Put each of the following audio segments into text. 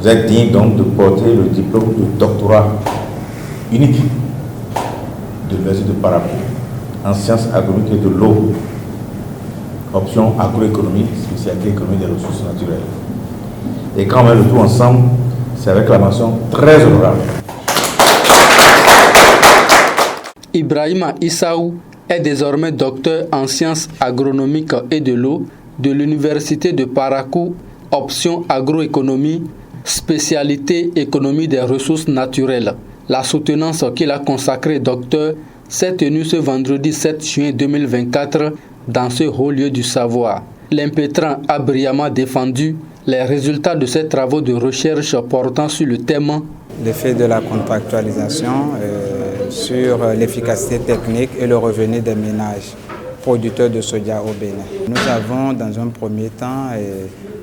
Vous êtes digne donc de porter le diplôme de doctorat unique de l'Université de Parakou en sciences agronomiques et de l'eau, option agroéconomie, spécialité économie des ressources naturelles. Et quand on met le tout ensemble, c'est avec la mention très honorable. Ibrahima Issaou est désormais docteur en sciences agronomiques et de l'eau de l'Université de Parakou, option agroéconomie, spécialité économie des ressources naturelles. La soutenance qu'il a consacrée docteur s'est tenue ce vendredi 7 juin 2024 dans ce haut lieu du savoir. L'impétrant a brillamment défendu les résultats de ses travaux de recherche portant sur le thème l'effet de la contractualisation sur l'efficacité technique et le revenu des ménages producteurs de soja au Bénin. Nous avons dans un premier temps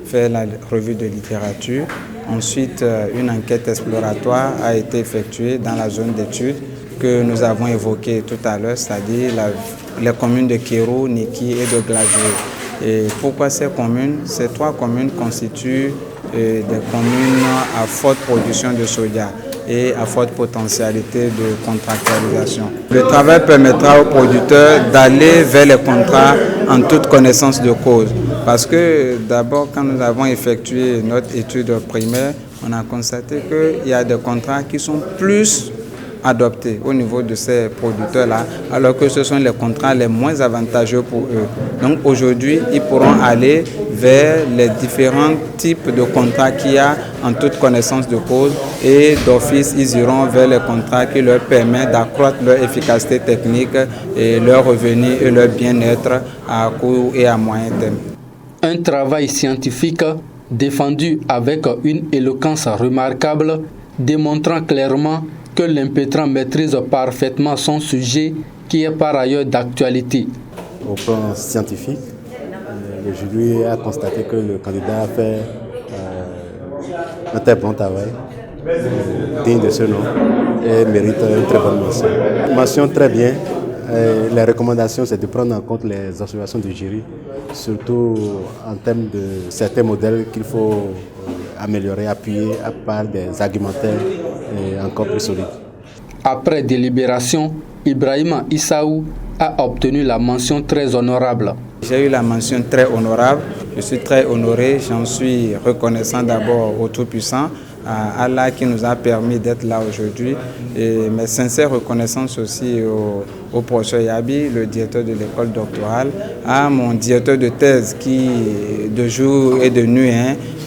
fait la revue de littérature. Ensuite, une enquête exploratoire a été effectuée dans la zone d'études que nous avons évoquée tout à l'heure, c'est-à-dire les communes de Kéro, Niki et de Glajoué. Et pourquoi ces communes? Ces trois communes constituent des communes à forte production de soja et à forte potentialité de contractualisation. Le travail permettra aux producteurs d'aller vers les contrats en toute connaissance de cause. Parce que d'abord, quand nous avons effectué notre étude primaire, on a constaté qu'il y a des contrats qui sont plus adoptés au niveau de ces producteurs-là, alors que ce sont les contrats les moins avantageux pour eux. Donc aujourd'hui, ils pourront aller vers les différents types de contrats qu'il y a en toute connaissance de cause et d'office, ils iront vers les contrats qui leur permettent d'accroître leur efficacité technique et leur revenu et leur bien-être à court et à moyen terme. Un travail scientifique défendu avec une éloquence remarquable, démontrant clairement que l'impétrant maîtrise parfaitement son sujet qui est par ailleurs d'actualité. Au plan scientifique, le jury a constaté que le candidat a fait un très bon travail, digne de ce nom, et mérite une très bonne mention. Mention très bien. Les recommandations, c'est de prendre en compte les observations du jury, surtout en termes de certains modèles qu'il faut améliorer, appuyer à part des argumentaires encore plus solides. Après délibération, Ibrahima Issaou a obtenu la mention très honorable. J'ai eu la mention très honorable. Je suis très honoré. J'en suis reconnaissant d'abord au Tout-Puissant, à Allah qui nous a permis d'être là aujourd'hui. Et mes sincères reconnaissances aussi au professeur Yabi, le directeur de l'école doctorale, à mon directeur de thèse qui, de jour et de nuit,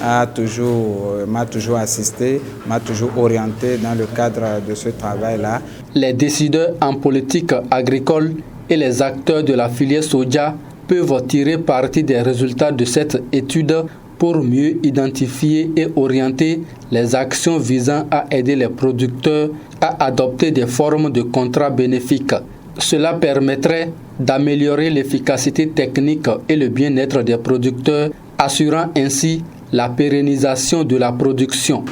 m'a toujours assisté, m'a toujours orienté dans le cadre de ce travail-là. Les décideurs en politique agricole et les acteurs de la filière soja peuvent tirer parti des résultats de cette étude pour mieux identifier et orienter les actions visant à aider les producteurs à adopter des formes de contrats bénéfiques. Cela permettrait d'améliorer l'efficacité technique et le bien-être des producteurs, assurant ainsi la pérennisation de la production.